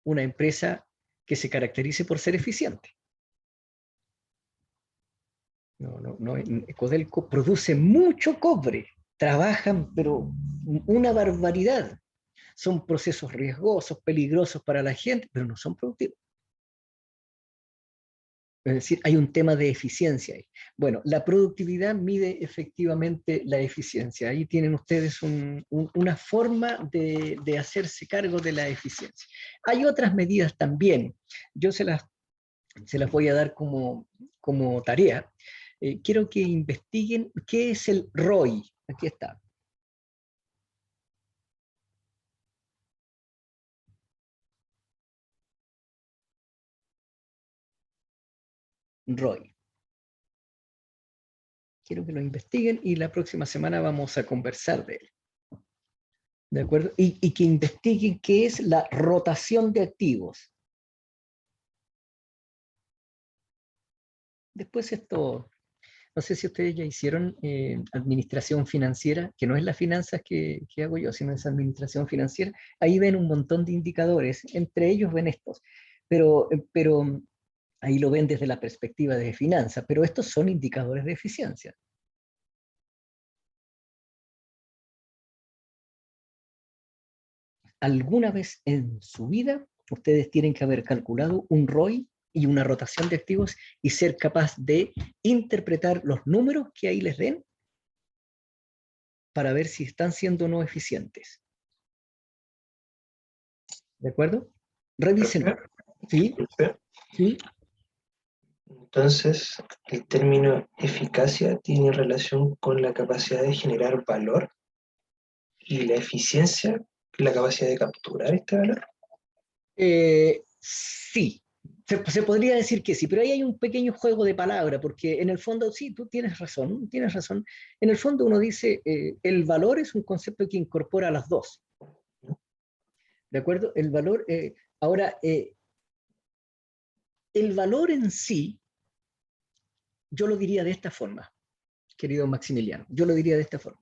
una empresa que se caracterice por ser eficiente. Codelco produce mucho cobre, trabajan, pero una barbaridad. Son procesos riesgosos, peligrosos para la gente, pero no son productivos. Es decir, hay un tema de eficiencia ahí. Bueno, la productividad mide efectivamente la eficiencia. Ahí tienen ustedes una forma de hacerse cargo de la eficiencia. Hay otras medidas también. Yo se las voy a dar como tarea. Quiero que investiguen qué es el ROI. Aquí está. ROI. Quiero que lo investiguen y la próxima semana vamos a conversar de él. ¿De acuerdo? Y que investiguen qué es la rotación de activos. Después esto, no sé si ustedes ya hicieron administración financiera, que no es las finanzas que hago yo, sino es administración financiera. Ahí ven un montón de indicadores, entre ellos ven estos, pero ahí lo ven desde la perspectiva de finanzas, pero estos son indicadores de eficiencia. Alguna vez en su vida, ustedes tienen que haber calculado un ROI y una rotación de activos y ser capaz de interpretar los números que ahí les den para ver si están siendo o no eficientes. ¿De acuerdo? Revisen. ¿Sí? ¿Sí? Entonces, el término eficacia tiene relación con la capacidad de generar valor y la eficiencia, la capacidad de capturar este valor. Sí, se podría decir que sí, pero ahí hay un pequeño juego de palabra, porque en el fondo, sí, tú tienes razón, tienes razón. En el fondo uno dice, el valor es un concepto que incorpora las dos, ¿de acuerdo? El valor, ahora, el valor en sí, yo lo diría de esta forma, querido Maximiliano, yo lo diría de esta forma.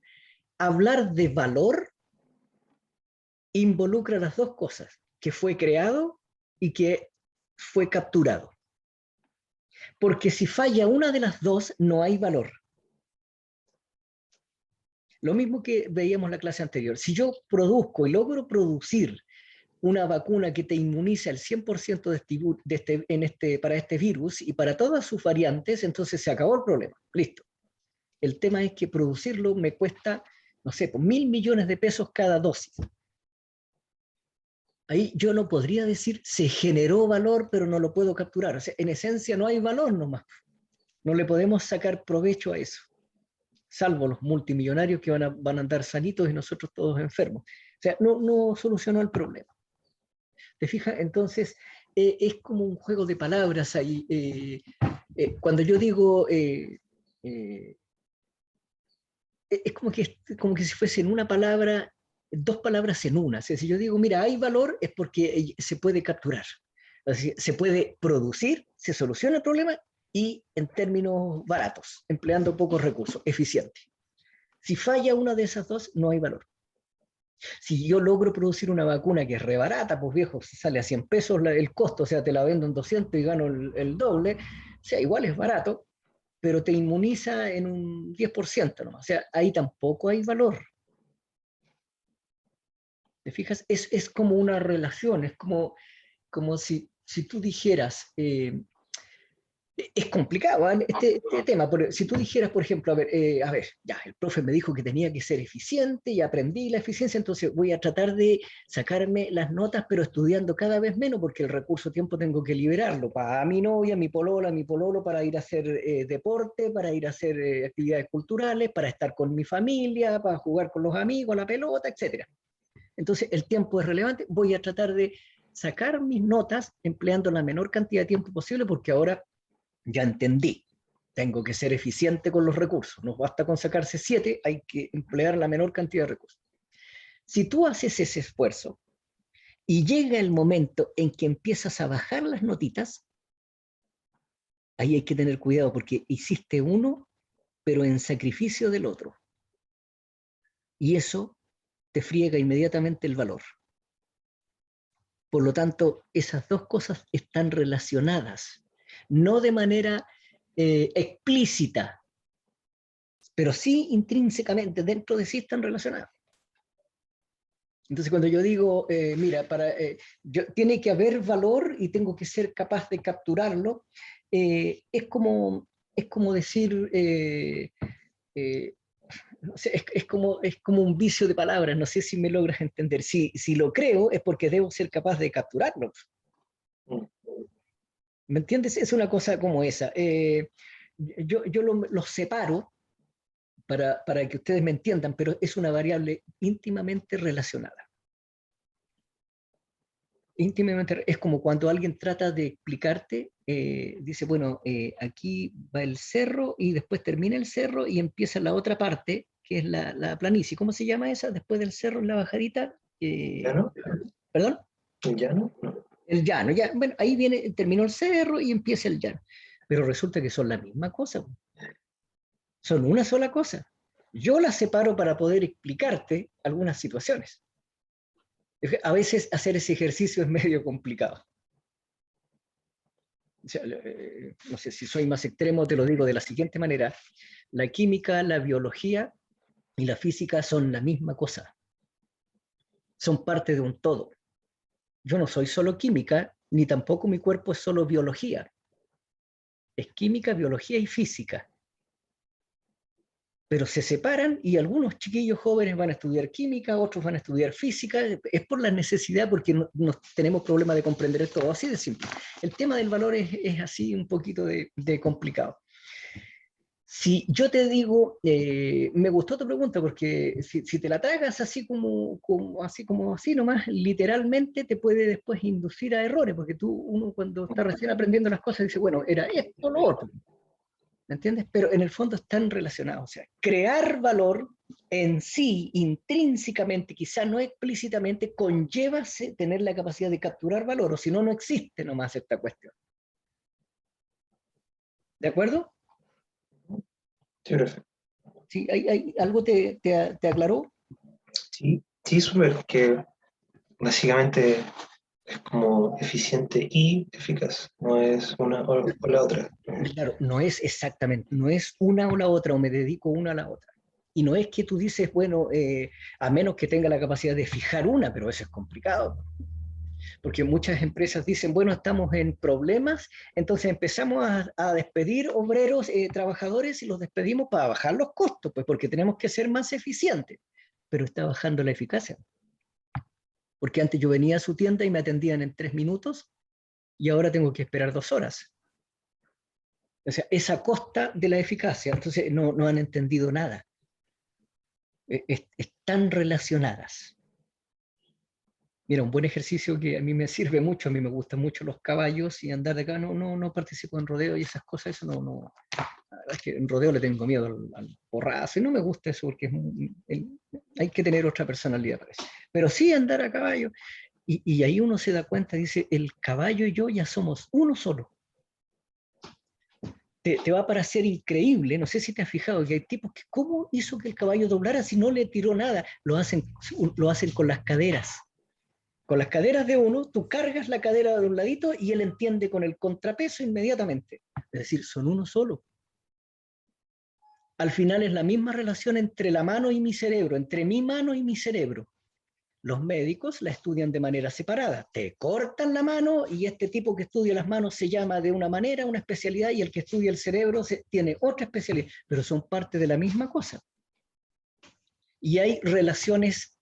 Hablar de valor involucra las dos cosas, que fue creado y que fue capturado. Porque si falla una de las dos, no hay valor. Lo mismo que veíamos en la clase anterior. Si yo produzco y logro producir una vacuna que te inmuniza al 100% para este virus y para todas sus variantes, entonces se acabó el problema. Listo. El tema es que producirlo me cuesta, no sé, pues 1.000 millones de pesos cada dosis. Ahí yo no podría decir se generó valor, pero no lo puedo capturar. O sea, en esencia no hay valor nomás. No le podemos sacar provecho a eso, salvo los multimillonarios que van a andar sanitos y nosotros todos enfermos. O sea, no solucionó el problema. ¿Te fijas? Entonces, es como un juego de palabras ahí. Cuando yo digo, es como que si fuesen una palabra, dos palabras en una. O sea, si yo digo, mira, hay valor, es porque se puede capturar. Así, se puede producir, se soluciona el problema y en términos baratos, empleando pocos recursos, eficiente. Si falla una de esas dos, no hay valor. Si yo logro producir una vacuna que es re barata, pues viejo, sale a 100 pesos el costo, o sea, te la vendo en 200 y gano el doble, o sea, igual es barato, pero te inmuniza en un 10% nomás. O sea, ahí tampoco hay valor. ¿Te fijas? Es como una relación, es como si tú dijeras, es complicado, ¿eh? Este tema. Si tú dijeras, por ejemplo, a ver, ya, el profe me dijo que tenía que ser eficiente y aprendí la eficiencia, entonces voy a tratar de sacarme las notas, pero estudiando cada vez menos, porque el recurso tiempo tengo que liberarlo para mi novia, mi polola, mi pololo, para ir a hacer deporte, para ir a hacer actividades culturales, para estar con mi familia, para jugar con los amigos, a la pelota, etcétera. Entonces, el tiempo es relevante, voy a tratar de sacar mis notas empleando la menor cantidad de tiempo posible, porque ahora ya entendí, tengo que ser eficiente con los recursos, no basta con sacarse 7, hay que emplear la menor cantidad de recursos. Si tú haces ese esfuerzo y llega el momento en que empiezas a bajar las notitas, ahí hay que tener cuidado porque hiciste uno, pero en sacrificio del otro. Y eso te friega inmediatamente el valor. Por lo tanto, esas dos cosas están relacionadas, no de manera explícita, pero sí intrínsecamente dentro de sí están relacionadas. Entonces, cuando yo digo, mira, tiene que haber valor y tengo que ser capaz de capturarlo, es como decir, no sé, es como un vicio de palabras, no sé si me logras entender. Si lo creo es porque debo ser capaz de capturarlo. ¿Me entiendes? Es una cosa como esa. Yo los separo para que ustedes me entiendan, pero es una variable íntimamente relacionada. Íntimamente, es como cuando alguien trata de explicarte, dice, bueno, aquí va el cerro y después termina el cerro y empieza la otra parte, que es la planicie. ¿Cómo se llama esa? Después del cerro, la bajadita. ¿Llano? ¿Perdón? ¿Llano? No. El llano. Ya, bueno, ahí viene, terminó el cerro y empieza el llano. Pero resulta que son la misma cosa. Son una sola cosa. Yo las separo para poder explicarte algunas situaciones. A veces hacer ese ejercicio es medio complicado. O sea, no sé si soy más extremo, te lo digo de la siguiente manera. La química, la biología y la física son la misma cosa. Son parte de un todo. Yo no soy solo química, ni tampoco mi cuerpo es solo biología. Es química, biología y física. pero se separan y algunos chiquillos jóvenes van a estudiar química, otros van a estudiar física, es por la necesidad, porque no tenemos problema de comprender esto, así de simple. El tema del valor es así un poquito de complicado. Si yo te digo, me gustó tu pregunta, porque si te la tragas así así nomás, literalmente te puede después inducir a errores, porque uno cuando está recién aprendiendo las cosas dice, bueno, era esto, lo otro. ¿Me entiendes? Pero en el fondo están relacionados. O sea, crear valor en sí, intrínsecamente, quizá no explícitamente, conlleva tener la capacidad de capturar valor, o si no, no existe nomás esta cuestión. ¿De acuerdo? Sí, profe. ¿Sí? ¿Algo te aclaró? Sí, sí, súper, que básicamente es como eficiente y eficaz, no es una o la otra. Claro, no es exactamente, no es una o la otra, o me dedico una a la otra. Y no es que tú dices, bueno, a menos que tenga la capacidad de fijar una, pero eso es complicado. Porque muchas empresas dicen, bueno, estamos en problemas, entonces empezamos a despedir obreros, trabajadores, y los despedimos para bajar los costos, pues porque tenemos que ser más eficientes, pero está bajando la eficacia. Porque antes yo venía a su tienda y me atendían en 3 minutos, y ahora tengo que esperar 2 horas. O sea, es a costa de la eficacia, entonces no han entendido nada. Están relacionadas. Mira, un buen ejercicio que a mí me sirve mucho, a mí me gustan mucho los caballos y andar de acá, no participo en rodeo y esas cosas, eso no. La verdad es que en rodeo le tengo miedo al porrazo y no me gusta eso porque hay que tener otra personalidad para eso. Pero sí andar a caballo. Y ahí uno se da cuenta, dice, el caballo y yo ya somos uno solo. Te va a parecer increíble, no sé si te has fijado que hay tipos que, ¿cómo hizo que el caballo doblara si no le tiró nada? Lo hacen con las caderas. Con las caderas de uno, tú cargas la cadera de un ladito y él entiende con el contrapeso inmediatamente. Es decir, son uno solo. Al final es la misma relación entre la mano y mi cerebro, entre mi mano y mi cerebro. Los médicos la estudian de manera separada. Te cortan la mano y este tipo que estudia las manos se llama de una manera, una especialidad, y el que estudia el cerebro tiene otra especialidad, pero son parte de la misma cosa. Y hay relaciones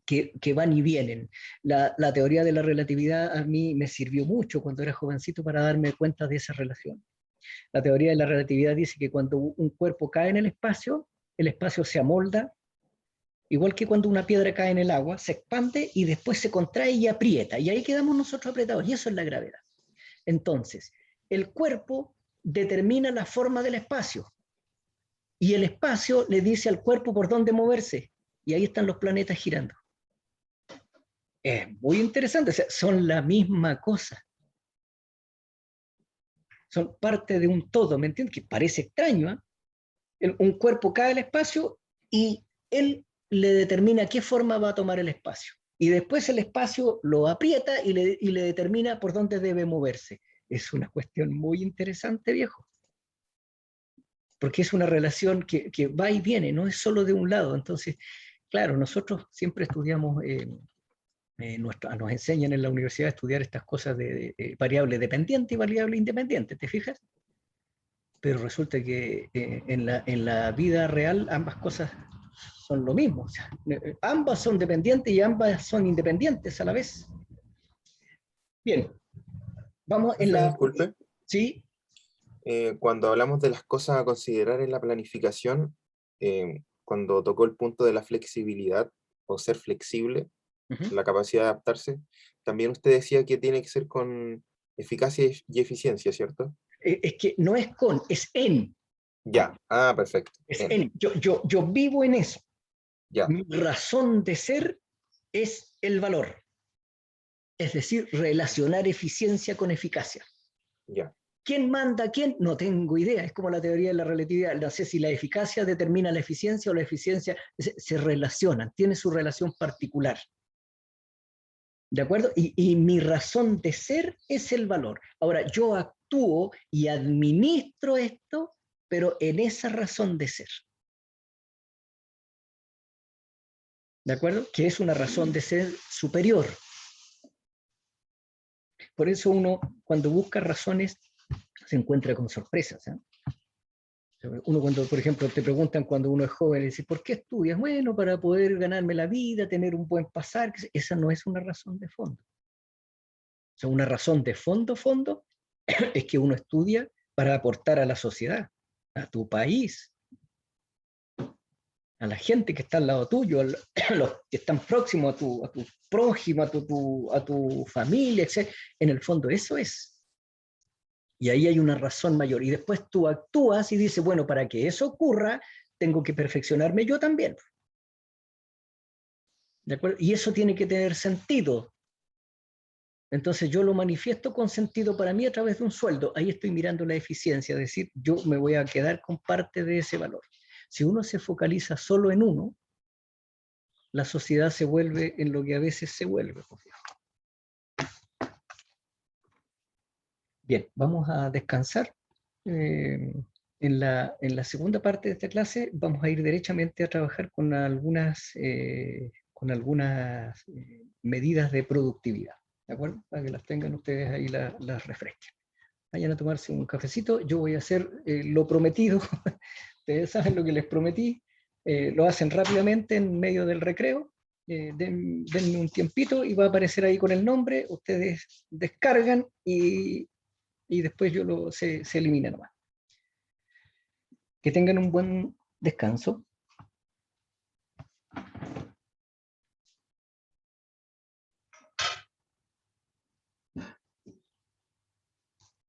que van y vienen. La teoría de la relatividad a mí me sirvió mucho cuando era jovencito para darme cuenta de esa relación. La teoría de la relatividad dice que cuando un cuerpo cae en el espacio se amolda, igual que cuando una piedra cae en el agua, se expande y después se contrae y aprieta. Y ahí quedamos nosotros apretados, y eso es la gravedad. Entonces, el cuerpo determina la forma del espacio, y el espacio le dice al cuerpo por dónde moverse, y ahí están los planetas girando. Es muy interesante, o sea, son la misma cosa. Son parte de un todo, ¿me entiendes? Que parece extraño, ¿eh? Un cuerpo cae al espacio y él le determina qué forma va a tomar el espacio. Y después el espacio lo aprieta y le determina por dónde debe moverse. Es una cuestión muy interesante, viejo. Porque es una relación que va y viene, no es solo de un lado. Entonces, claro, nosotros siempre estudiamos, nos enseñan en la universidad a estudiar estas cosas de variable dependiente y variable independiente, ¿te fijas? Pero resulta que en la vida real ambas cosas son lo mismo. O sea, ambas son dependientes y ambas son independientes a la vez. Bien, vamos en Profe, la... disculpe, Sí, cuando hablamos de las cosas a considerar en la planificación, cuando tocó el punto de la flexibilidad o ser flexible, la capacidad de adaptarse, también usted decía que tiene que ser con eficacia y eficiencia, ¿cierto? es que no es con, es en. Ya, ah, perfecto. Es en. Yo vivo en eso. Ya, Mi razón de ser es el valor. Es decir, relacionar eficiencia con eficacia. ya. ¿Quién manda a quién? No tengo idea. Es como la teoría de la relatividad. No sé si la eficacia determina la eficiencia o la eficiencia se relacionan, tiene su relación particular. ¿De acuerdo? Y mi razón de ser es el valor. Ahora, yo actúo y administro esto, pero en esa razón de ser. ¿De acuerdo? Que es una razón de ser superior. Por eso uno, cuando busca razones, se encuentra con sorpresas, ¿eh? Uno cuando, por ejemplo, te preguntan cuando uno es joven, dice, ¿por qué estudias? Bueno, para poder ganarme la vida, tener un buen pasar. Esa no es una razón de fondo. O sea, una razón de fondo, es que uno estudia para aportar a la sociedad, a tu país, a la gente que está al lado tuyo, a los que están próximos a tu prójimo, a tu familia, etc. En el fondo eso es. Y ahí hay una razón mayor. Y después tú actúas y dices, bueno, para que eso ocurra, tengo que perfeccionarme yo también. ¿De acuerdo? Y eso tiene que tener sentido. Entonces yo lo manifiesto con sentido para mí a través de un sueldo. Ahí estoy mirando la eficiencia, es decir, yo me voy a quedar con parte de ese valor. Si uno se focaliza solo en uno, la sociedad se vuelve en lo que a veces se vuelve. Bien, vamos a descansar. En la segunda parte de esta clase vamos a ir derechamente a trabajar con algunas medidas de productividad, ¿de acuerdo? Para que las tengan ustedes ahí, las refresquen. Vayan a tomarse un cafecito, yo voy a hacer lo prometido, ustedes saben lo que les prometí, lo hacen rápidamente en medio del recreo, denme un tiempito y va a aparecer ahí con el nombre, ustedes descargan y después se elimina nomás. Que tengan un buen descanso.